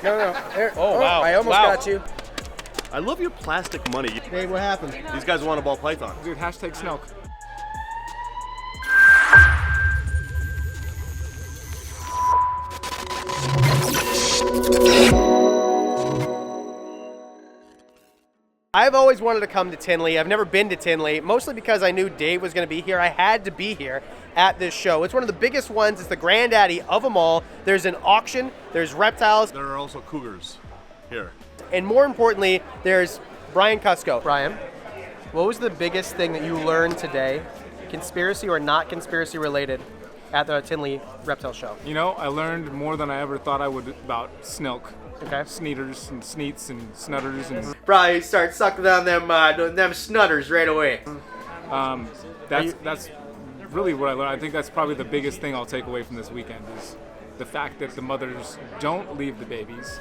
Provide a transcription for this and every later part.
No. Oh, wow. I almost got you. I love your plastic money. Hey, what happened? These guys want a ball python. Dude, hashtag Snilk. I've always wanted to come to Tinley. I've never been to Tinley, mostly because I knew Dave was going to be here. I had to be here at this show. It's one of the biggest ones. It's the granddaddy of them all. There's an auction. There's reptiles. There are also cougars here. And more importantly, there's Brian Cusco. Brian, what was the biggest thing that you learned today, conspiracy or not conspiracy related, at the Tinley Reptile Show? You know, I learned more than I ever thought I would about Snilk. Okay. Sneeters and sneets and snutters and Probably start sucking on them snutters right away. That's really what I learned. I think that's probably the biggest thing I'll take away from this weekend is the fact that the mothers don't leave the babies,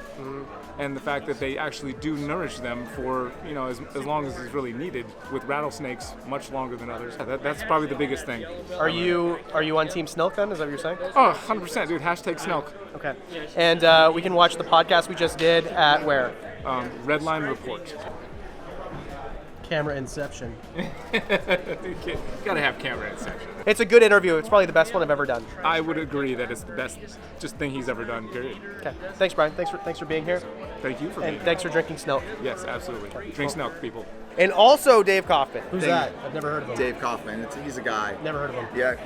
and the fact that they actually do nourish them for, you know, as long as is really needed, with rattlesnakes much longer than others. That's probably the biggest thing. Are you on Team Snilk then? Is that what you're saying? Oh, 100%, dude. Hashtag Snilk. Okay. And we can watch the podcast we just did at where? Redline Report. Camera Inception. You gotta have camera inception. It's a good interview. It's probably the best one I've ever done. I would agree that it's the best thing he's ever done, period. Okay. Thanks, Brian. Thanks for being here. Thank you for being And here. thanks for drinking Snilk. Yes, absolutely. Drink Snilk, people. And also Dave Kaufman. Who's Dave. that? I've never heard of him. Dave Coffin. He's a guy. Never heard of him. Yeah,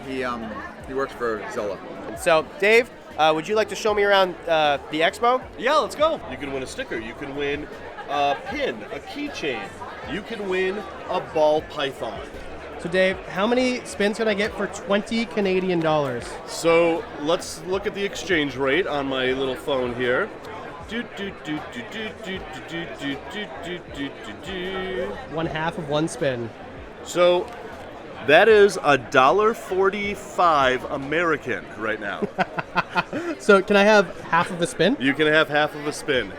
he works for Zilla. So, Dave, would you like to show me around the expo? Yeah, let's go. You can win a sticker. You can win a pin, a keychain. You can win a ball python. So, Dave, how many spins can I get for 20 Canadian dollars? So let's look at the exchange rate on my little phone here. One half of one spin. So that is $1.45 American right now. So, can I have half of a spin? You can have half of a spin.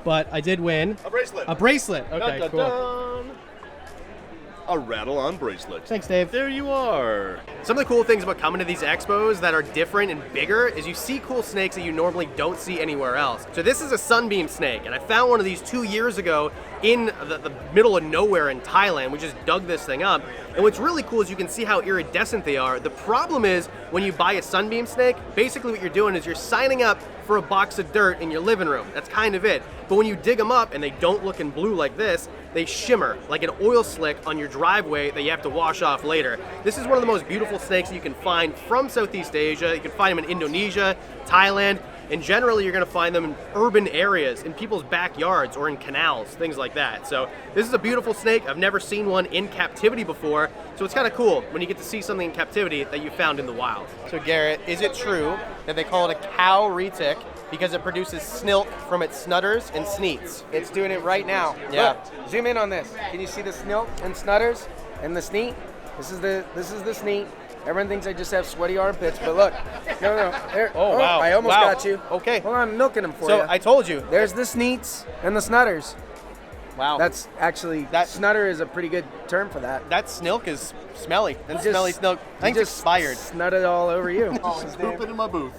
But I did win. A bracelet. A bracelet. Okay, Dun, dun, cool. dun. A rattle-on bracelet. Thanks, Dave. There you are. Some of the cool things about coming to these expos that are different and bigger is you see cool snakes that you normally don't see anywhere else. So this is a Sunbeam Snake, and I found one of these 2 years ago in the middle of nowhere in Thailand. We just dug this thing up. And what's really cool is you can see how iridescent they are. The problem is when you buy a Sunbeam Snake, basically what you're doing is you're signing up for a box of dirt in your living room. That's kind of it. But when you dig them up and they don't look in blue like this, they shimmer like an oil slick on your driveway that you have to wash off later. This is one of the most beautiful snakes that you can find from Southeast Asia. You can find them in Indonesia, Thailand, and generally you're gonna find them in urban areas, in people's backyards or in canals, things like that. So this is a beautiful snake. I've never seen one in captivity before, so it's kind of cool when you get to see something in captivity that you found in the wild. So Garrett, is it true that they call it a cow Retick because it produces Snilk from its snutters and sneets? It's doing it right now. Yeah. Look, zoom in on this. Can you see the snilk and snutters and the sneet? This is the sneet. Everyone thinks I just have sweaty armpits, but look. No. There. Oh, wow. I almost Wow. got you. Okay. Hold on, I'm milking them for So you. I told you. There's the sneets and the snutters. Wow. That's actually, snutter is a pretty good term for that. That Snilk is smelly. That's You smelly just- Snilk. I think you it's expired. Snutted all over you. Pooping in my booth.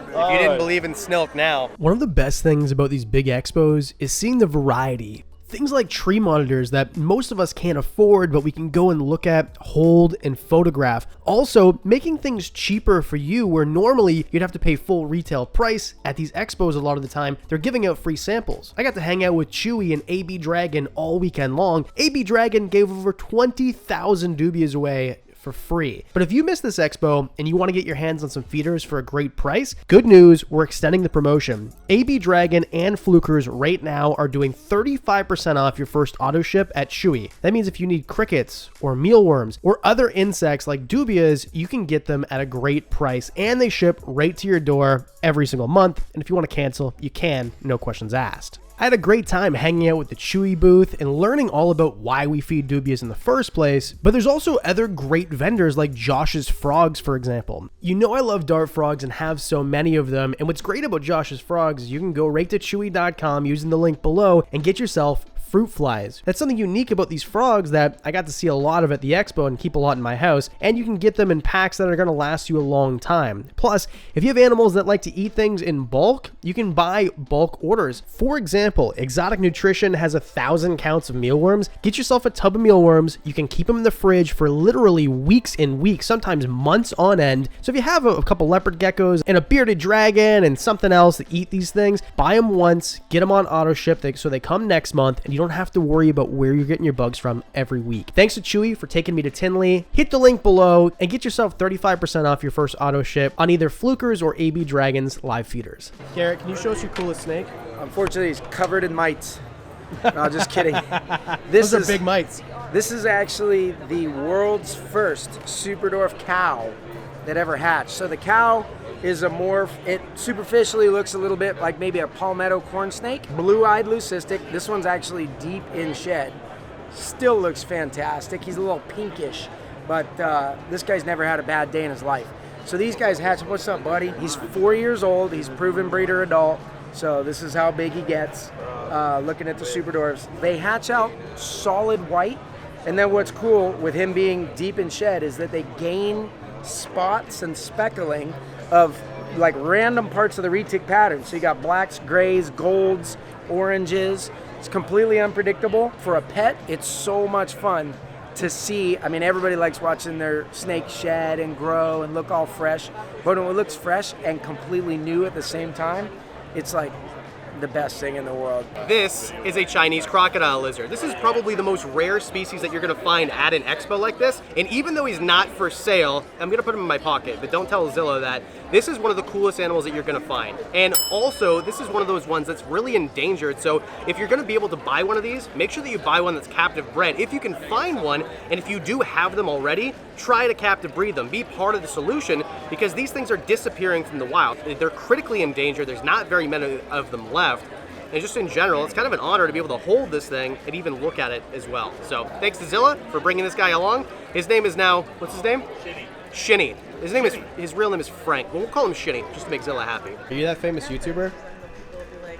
If you didn't believe in Snilk now. One of the best things about these big expos is seeing the variety. Things like tree monitors that most of us can't afford, but we can go and look at, hold, and photograph. Also, making things cheaper for you where normally you'd have to pay full retail price. At these expos a lot of the time, they're giving out free samples. I got to hang out with Chewy and AB Dragon all weekend long. AB Dragon gave over 20,000 dubias away for free. But if you missed this expo and you want to get your hands on some feeders for a great price, good news, we're extending the promotion. AB Dragon and Flukers right now are doing 35% off your first auto ship at Chewy. That means if you need crickets or mealworms or other insects like dubias, you can get them at a great price and they ship right to your door every single month. And if you want to cancel, you can, no questions asked. I had a great time hanging out with the Chewy booth and learning all about why we feed dubias in the first place, but there's also other great vendors like Josh's Frogs, for example. You know I love dart frogs and have so many of them, and what's great about Josh's Frogs is you can go right to chewy.com using the link below and get yourself fruit flies. That's something unique about these frogs that I got to see a lot of at the expo and keep a lot in my house, and you can get them in packs that are going to last you a long time. Plus, if you have animals that like to eat things in bulk, you can buy bulk orders. For example, Exotic Nutrition has 1,000 counts of mealworms. Get yourself a tub of mealworms. You can keep them in the fridge for literally weeks and weeks, sometimes months on end. So if you have a couple leopard geckos and a bearded dragon and something else that eat these things, buy them once, get them on auto ship so they come next month, and you don't have to worry about where you're getting your bugs from every week. Thanks to Chewy for taking me to Tinley. Hit the link below and get yourself 35% off your first auto ship on either Flukers or AB Dragons live feeders. Garrett, can you show us your coolest snake? Unfortunately, he's covered in mites. No, just kidding. Those are big mites. This is actually the world's first superdwarf cow that ever hatched. So the cow is a morph. It superficially looks a little bit like maybe a palmetto corn snake. Blue-eyed leucistic. This one's actually deep in shed. Still looks fantastic. He's a little pinkish, but this guy's never had a bad day in his life. So these guys hatch. What's up, buddy? He's 4 years old. He's proven breeder adult. So this is how big he gets. Looking at the super dwarfs, they hatch out solid white, and then what's cool with him being deep in shed is that they gain spots and speckling of like random parts of the Retick pattern. So you got blacks, grays, golds, oranges. It's completely unpredictable. For a pet, it's so much fun to see. I mean, everybody likes watching their snake shed and grow and look all fresh, but when it looks fresh and completely new at the same time, it's like the best thing in the world. This is a Chinese crocodile lizard. This is probably the most rare species that you're gonna find at an expo like this. And even though he's not for sale, I'm gonna put him in my pocket, but don't tell Zilla that. This is one of the coolest animals that you're gonna find. And also, this is one of those ones that's really endangered. So if you're gonna be able to buy one of these, make sure that you buy one that's captive bred. If you can find one, and if you do have them already, try to captive breed them. Be part of the solution, because these things are disappearing from the wild. They're critically endangered. There's not very many of them left. And just in general, it's kind of an honor to be able to hold this thing and even look at it as well. So thanks to Zilla for bringing this guy along. His name is now, what's his name? Shinny. His real name is Frank. Well, we'll call him Shinny just to make Zilla happy. Are you that famous YouTuber?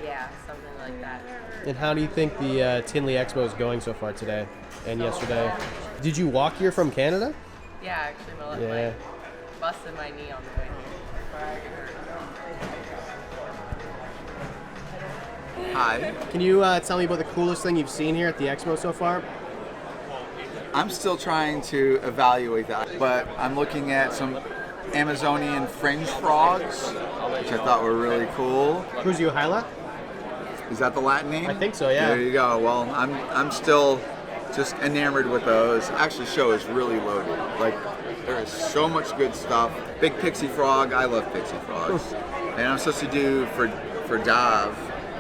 Yeah, something like that. And how do you think the Tinley Expo is going so far today and yesterday? Did you walk here from Canada? Yeah, actually, Yeah. busted my knee on the way here. Hi. Can you tell me about the coolest thing you've seen here at the expo so far? I'm still trying to evaluate that, but I'm looking at some Amazonian fringe frogs, which I thought were really cool. Cruzio Hyla? Is that the Latin name? I think so, yeah. There you go. Well, I'm still just enamored with those. Actually, the show is really loaded. Like, there is so much good stuff. Big pixie frog. I love pixie frogs. And I'm supposed to do for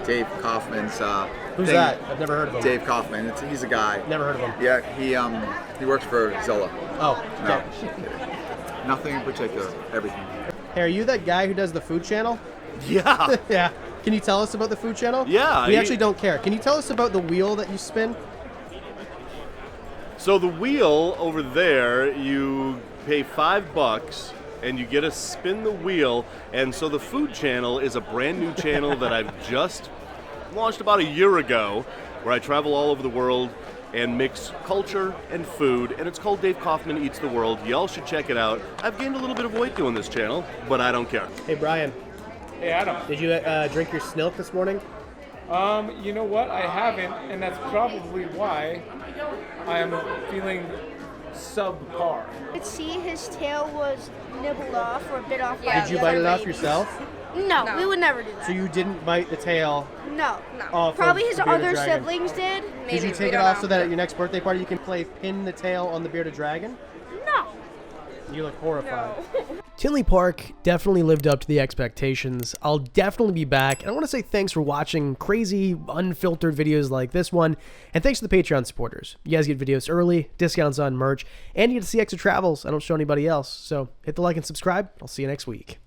Dave Kaufman's Who's thing. that? I've never heard of him. Dave Kaufman. He's a guy. Never heard of him. Yeah, he works for Zilla. Oh, No, okay. nothing in particular. Everything. Hey, are you that guy who does the food channel? Yeah. Yeah. Can you tell us about the food channel? Yeah, We actually don't care. Can you tell us about the wheel that you spin? So the wheel over there, you pay $5 and you get to spin the wheel. And so the food channel is a brand new channel that I've just launched about a year ago, where I travel all over the world and mix culture and food, and it's called Dave Kaufman Eats the World. Y'all should check it out. I've gained a little bit of weight doing this channel, but I don't care. Hey, Brian. Hey, Adam. Did you drink your Snilk this morning? You know what? I haven't, and that's probably why I am feeling subpar. Could see his tail was nibbled off or bit off. Yeah. by Did you the bite other it off babies. yourself? No, No. we would never do that. So you didn't bite the tail? No. off of Probably his the bearded other dragon? siblings did. Did Maybe, you we take it don't off know. so that at your next birthday party you can play pin the tail on the bearded dragon? No. You look horrified. No. Tinley Park definitely lived up to the expectations. I'll definitely be back. And I want to say thanks for watching crazy, unfiltered videos like this one. And thanks to the Patreon supporters. You guys get videos early, discounts on merch, and you get to see extra travels I don't show anybody else. So hit the like and subscribe. I'll see you next week.